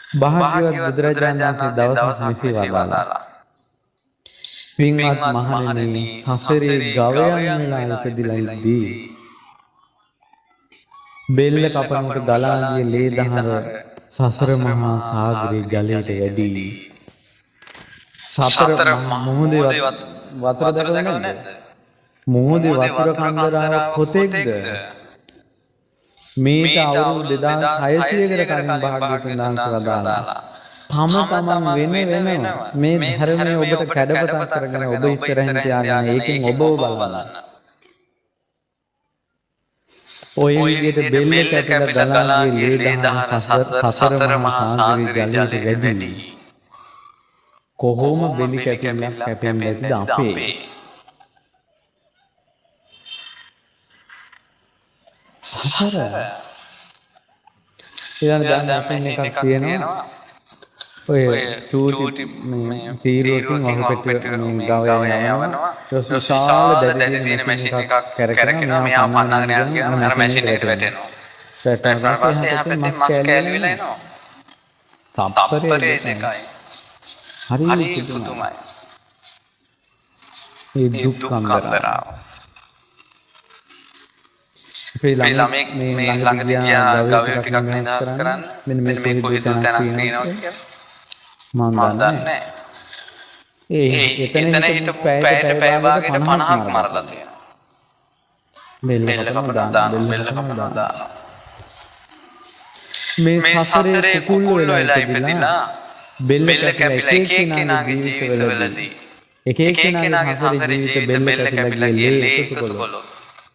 භාග්‍යවත් බුදුරජාණන් වහන්සේ දවසක් මෙසේ වදාළා. පින්වත් මහණෙනි, සසරේ ගවයන් වෙලා ඉපදිලා ඉද්දී බෙල්ල කපනකොට ගලා ගිය ලේ දහර සසර මහා සාගරයේ ජලයට වැඩි. සතර මොහොතේ වතුර දැකලා නැද්ද? මොහොතේ වතුර කන්දරාව කොතෙක්ද? මේට අවුරුදු 2600කට කලින් භාග්‍යවතුන් වහන්සේ වදාළා. තම තමන් වෙන මේ ධර්මයේ ඔබට කැඩපතක් කරගෙන ඔබ ඉස්සරහින් තියාගෙන ඒකෙන් ඔබව බලන්න. ඔය විදිහට බෙල්ල කැපිලා ගලා ගිය ලේ දහර සතර මහා සාගරයේ ජලයට වැඩි. කොහොම බෙලි කැපිලා කැපෙන්නේ නැතිද අපේ? සසර. ඊළඟ දැන් එකක් තියෙනවා. ඔය චූටි මේ තීරුවකින් වහපෙට්ටිය මේ ගවයන් යවනවා. ඊට විශාල දැඩි තියෙන මැෂින් එකක් කරගෙන මෙයා පන්නගෙන යනවා. අර මැෂින් එකට වැටෙනවා. වැටෙනවා පස්සේ එහා පැත්තේ මස් කෑලි වෙලා එනවා. තප්පරේ දෙකයි. හරි පුදුමයි. ඒ දුක් කන්දරාව. ළමෙක් මේ ළඟදී ගියා ගවයෙක් ටිකක් නිදහස් කරන්න. මෙන්න මේ කොහෙද තැනක් තියෙනවා කියලා. මම දන්නේ. එතන හිටපු පැයට පැය භාගයට 50ක් මරලා තියෙනවා. බෙල්ල කපන දානවා. මේ සසරේ කුකුල් වෙලා ඉපදිලා බෙල්ල කැපිලා එක එක්කෙනාගේ ජීවිතවලදී එක එක්කෙනාගේ සසරේ ජීවිත බෙල්ල කැපිලා ගියේ එකතු කළොත්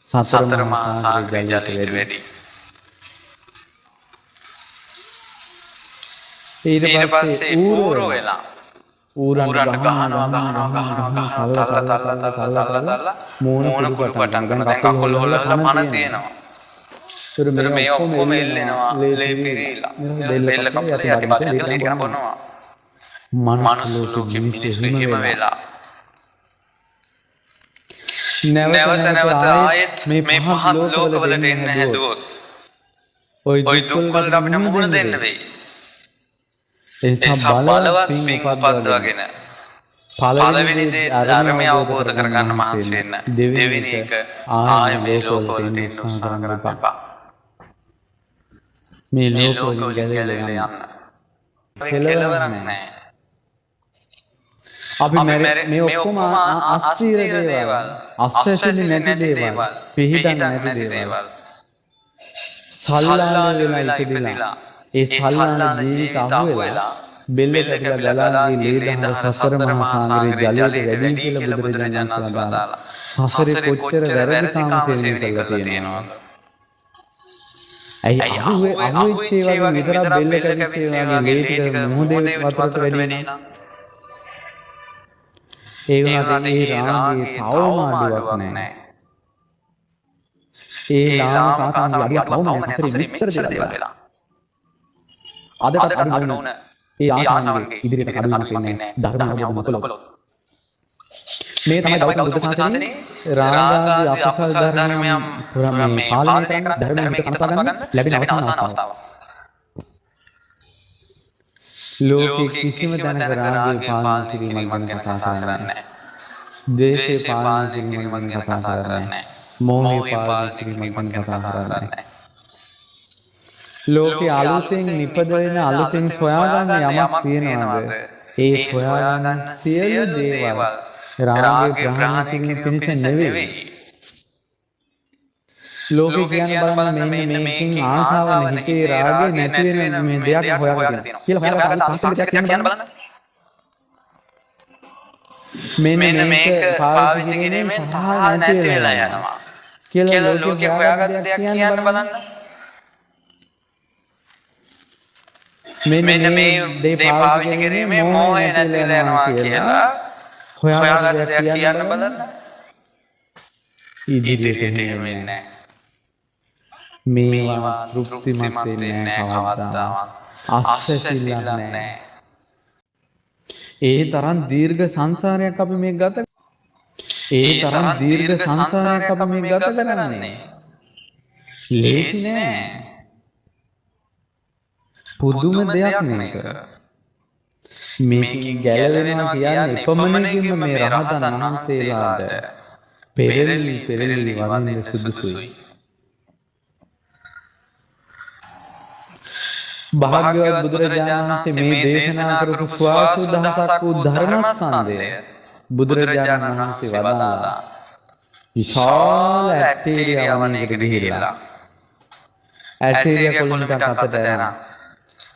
සතර මහා සාගරයේ ජලයට වැඩි. ඊට පස්සේ ඌර වෙලා ඌරන්ට ගහනවා මූණ කුඩු පටන් ගන්න. දැන් කකුල් වල පණ තියෙනවා. ඒතර මේ ඔක්කොම එල්ලෙනවා ලේ පිරීලා. බෙල්ල කපලා යටි බඩ ඇතුලේ ඉගෙන බොනවා. මනුස්ස ලෝකෙ මිනිස්සු හිම වෙලා නැවත ආයෙත් මේ පහත් ලෝකවලට එන්න හැදුවොත් ওই දුක් වලට අපිට මුහුණ දෙන්න වෙයි. ඒ බලවත් පින් උපද්දවගෙන පළවෙනි දේ ධර්මය අවබෝධ කරගන්න මහන්සි වෙන්න. දෙවෙනි එක ආයෙ මේ ලෝකවලට එන්න උත්සාහ කරන්න. මේ ලෝකවලින් ගැලවිලා යන්න. කෙලවරක් නැහැ. අපි මේ ඔක්කොම අස්තිර දේවල්, අස්වැසි නැති දේවල්, පිහිටන් නැති දේවල්. සල්ලාල වෙලා ඉපදිලා ඒ සල්ලාල ජීවිත අහුවෙලා බෙල්ල කැපිලා ගලා ගිය ලේ දහර සතර මහා සාගරයේ ජලයට වැඩි කියලා බුදුරජාණන් වහන්සේ වදාළා. සසරේ කොච්චර වැරදි කාම සේවනය කරලා තියෙනවද? ඇයි අහුවෙච්ච ඒවා විතර බෙල්ල කැපිච්ච ඒවා ලේ ටික මොහොතේ වතුරට වැඩි නේද? ඒ වුණාට ඒ රාගයේ තවම අඩුවක් නැහැ. ඒ ලාමකාතන් අඩියක් තවම නැහැ. මෙච්චර දේවල් වෙලා. අදට අඩු නොවන ඒ ආසාවන්ගේ ඉදිරියට කඩුවක් වෙන්නේ නැහැ. ධර්ම අවබෝධ කළොත්. මේ තමයි ගෞතම බුදු සසුනේ රාගාදී අකුසල ධර්මයන් මේ පාලනය කරන ධර්මයෙන් කනපා ගන්න ලැබෙන අවසාන අවස්ථාව. ලෝකේ කිසිම තැනක රාගය පාලනය කිරීමක් ගැන කතා කරන්නේ නැහැ. ද්වේෂය පාලනය කිරීමක් ගැන කතා කරන්නේ නැහැ. මෝහය පාලනය කිරීමක් ගැන කතා කරන්නේ නැහැ. ලෝකේ අලුතෙන් නිපදවෙන අලුතෙන් සොයාගන්න යමක් තියෙනවද? ඒ සොයාගන්න සියලු දේවල් රාගය ප්‍රහාණය කිරීම පිණිස නෙවෙයි. ලෝකේ කියන්නේ බලන්න මෙන්න මේකෙන් ආසාව නැති රාගය නැති වෙන මේ දෙයක් හොයාගෙන තියෙනවා කියලා හොයාගන්න සංකල්පයක් කියන්න බලන්න. මෙන්න මේක පාවිච්චි කිරීමෙන් තහල් නැති වෙලා යනවා කියලා ලෝකේ හොයාගන්න දෙයක් කියන්න බලන්න. මෙන්න මේ දේ පාවිච්චි කිරීමෙන් මෝහය නැති වෙලා යනවා කියලා හොයාගන්න දෙයක් කියන්න බලන්න. ඉදිරියට එන්නේ නැහැ. මේවා තෘප්තිමත් වෙන්නේ නැහැ කවදාවත්. අස්සසිල්ලක් නැහැ. ඒ තරම් දීර්ඝ සංසාරයක් අපි මේ ගත කරන්නේ. ලේසි නෑ. පුදුම දෙයක් මේක. මේකෙන් ගැලවෙනවා කියන්නේ එපමණකින්ම මේ රහතන් වහන්සේලාට පෙරලි වදින්න සුදුසුයි. භාග්‍යවත් බුදුරජාණන් වහන්සේ මේ දේශනා කරපු ස්වාසු දහසක් වූ ධර්මස්කන්ධය බුදුරජාණන් වහන්සේ වදාළා. විශාල ඇටේරියාවන්නකට ගිහිල්ලා ඇටේරියා කොළොනකට අතට යනවා.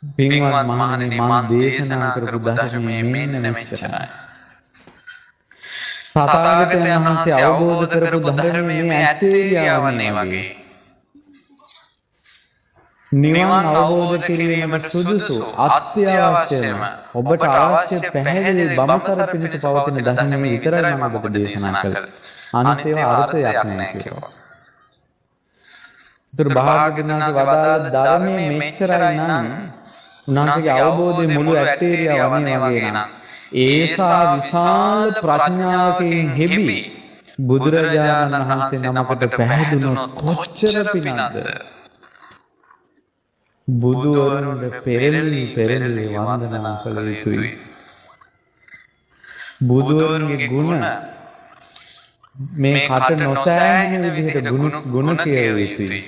පින්වත් මහණෙනි මම දේශනා කරපු ධර්මයේ මෙන්න මෙච්චරයි. තථාගතයන් වහන්සේ අවබෝධ කරපු ධර්මයේ මේ ඇටේරියාවන්නේ වගේ. නිවන් අවබෝධ කිරීමට සුදුසු අත්‍යවශ්‍යම ඔබට අවශ්‍ය පැහැදිලි බඹසර පිණිස පවතින ධර්මයේ විතරයි මම ඔබට දේශනා කළේ. අනිත් ඒවා අර්ථයක් නැහැ කිව්වා. ඒතර භාග්‍යවතුන් වහන්සේ වදාළ ධර්මයේ මෙච්චරයි නම් උන්වහන්සේගේ අවබෝධයේ මුළු ඇටේරියාව වන්නේ වගේ නම් ඒසා විශාල ප්‍රඥාවකින් හෙබි බුදුරජාණන් වහන්සේ නමකට පැහැදුනොත් කොච්චර පිනක්ද? බුදුවරුන්ට පෙරලි වන්දනා කළ යුතුයි. බුදුවරුන්ගේ ගුණ මේ කට නොසෑහෙන විදිහට ගුණ කිය යුතුයි.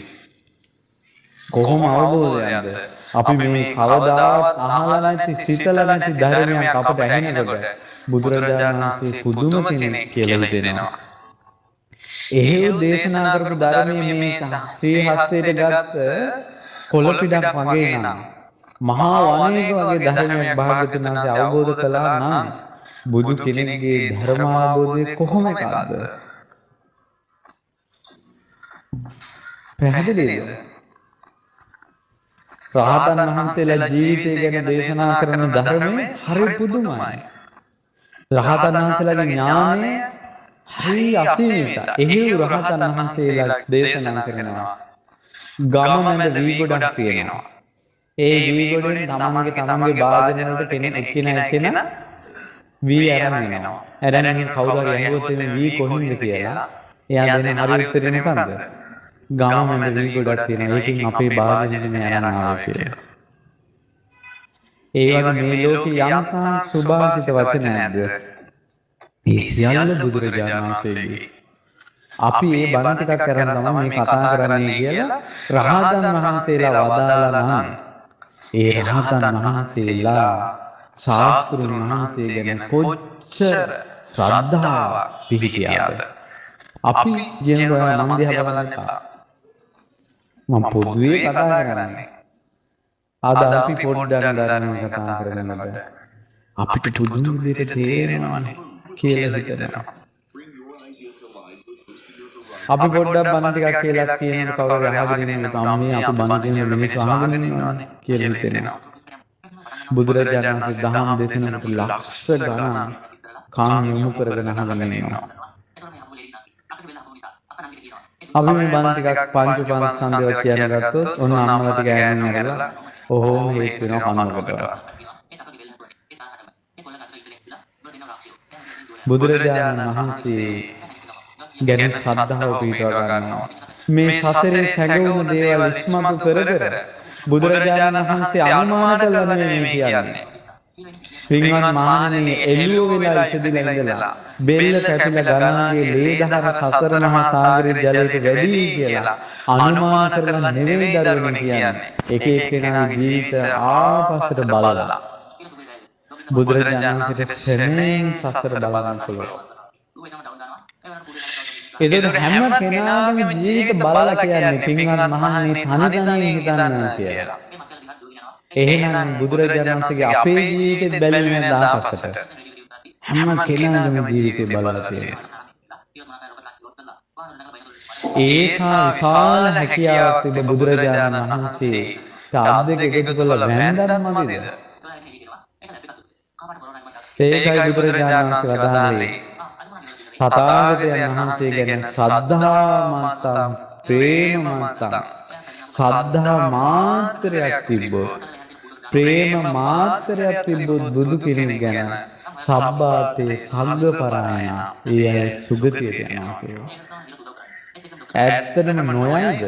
කොහොම අවබෝධයක්ද? අපි මේ කවදාවත් අහලා නැති සිතලා නැති ධර්මයක් අපට ඇහෙනකොට බුදුරජාණන් වහන්සේ පුදුම කෙනෙක් කියලා දෙනවා. එහෙව් දේශනා කරපු ධර්මයේ මේ ශ්‍රී හස්තයට ගත්ත කොළ පිටක් වගේ නම් මහා වනයේක වගේ ධර්මයක් භාග්‍යවතුන් වහන්සේ අවබෝධ කළා නම් බුදු කෙනෙක්ගේ ධර්ම අවබෝධය කොහොම එකක්ද? පැහැදිලිද? රහතන් වහන්සේලා ජීවිතය ගැන දේශනා කරන ධර්මයේ හරි පුදුමයි. රහතන් වහන්සේලාගේ ඥානය හරි අසීමිතයි. එහෙව් රහතන් වහන්සේලා දේශනා කරනවා. ගම මැද වී ගොඩක් තියෙනවා. ඒ වී ගොඩෙන් තමන්ගේ භාජන වලට එක්කෙනා වී අරන් එනවා. අරන් කවුරු හරි ඇහුවොත් මේ වී කොහින්ද කියලා එයා දෙන හරි උත්තරේ මොකන්ද? ගම මැද වී ගොඩක් තියෙනවා. ඒකෙන් අපේ භාජනෙට මේ අරන් ආවා කියලා. ඒ වගේ මේ ලෝකේ යම්තා සුභාසිත වචන නැද්ද? ඒ සියල්ල බුදුරජාණන් වහන්සේගේ. අපි මේ බණ ටිකක් කරන් තමයි මේ කතා කරන්නේ කියලා රහතන් වහන්සේලා වදාලා නම් ඒ රහතන් වහන්සේලා ශාස්ත්‍රුන් වහන්සේ ගැන කොච්චර ශ්‍රද්ධාවක් පිහිටියාද? අපි ජීවන මම දිහා බලන්න මම පොදුවේ කතා කරන්නේ. අද අපි පොඩ්ඩක් ධර්මයෙන් කතා කරනකොට අපිට පුදුම විදිහට තේරෙනවානේ කියලා හිතනවා. අපි පොඩ්ඩක් බණ ටිකක් කියලා කියනකොට කවුරු අහගෙන ඉන්නවද? අම්මේ අපි බණ කියන මිනිස්සු අහගෙන ඉන්නවනේ කියලා හිතෙනවා. බුදුරජාණන් වහන්සේ දහම් දේශනාවට ලක්ෂ ගණන් කාන් යොමු කරගෙන අහගෙන ඉන්නවා. අපි මේ බණ ටිකක් පංච පංස්කන්ධය කියන ගත්තොත් ඔන්න අම්මලා ටික ඈනින් අරලා ඔහොම හේතු වෙනවා කනකට. බුදුරජාණන් වහන්සේ ගැන ශ්‍රද්ධාව පිටවා ගන්නවා. මේ සසරේ සැඟවුණු දේවල් ඉස්මතු කර බුදුරජාණන් වහන්සේ අනුමාන කළා නෙමෙයි කියන්නේ. පින්වත් මහණෙනි එළියෝ වෙලා ඉපදිලා ඉඳලා බෙල්ල කැපිලා ගණන්ගේ ලේ දහර සතර මහා සාගරයේ ජලයට වැඩි කියලා අනුමාන කරලා නෙමෙයි දරුවනේ කියන්නේ. එක එක්කෙනාගේ ජීවිත ආපස්සට බලලා බුදුරජාණන් වහන්සේ සෙනෙන් සසර බලන්න පුළුවන්. එදෙන හැම කෙනාගේම ජීවිත බලලා කියන්නේ පින්වත් මහණෙනි තනිතනින් හිතන්න කියලා. එහෙනම් බුදුරජාණන් වහන්සේගේ අපේ ජීවිතේ බැලුවේ නේද ආපස්සට? හැම කෙනාගේම ජීවිතේ බලලා තියෙනවා. ඒසා විශාල හැකියාවක් තිබෙන බුදුරජාණන් වහන්සේ ශාබ්දක එකතු කළ වැන්දන් මැදද? ඒකයි බුදුරජාණන් වහන්සේ වදාළේ තථාගතයන් වහන්සේ ගැන ශ්‍රද්ධාවන්තං ප්‍රේමවන්තං සද්ධා මාත්‍රයක් තිබ්බොත් ප්‍රේම මාත්‍රයක් තිබ්බොත් බුදු කෙනෙක් ගැන සබ්බාතේ සංඝ පරායන ඒ අය සුගතියට යනවා කියනවා. ඇත්තටම නොයයිද?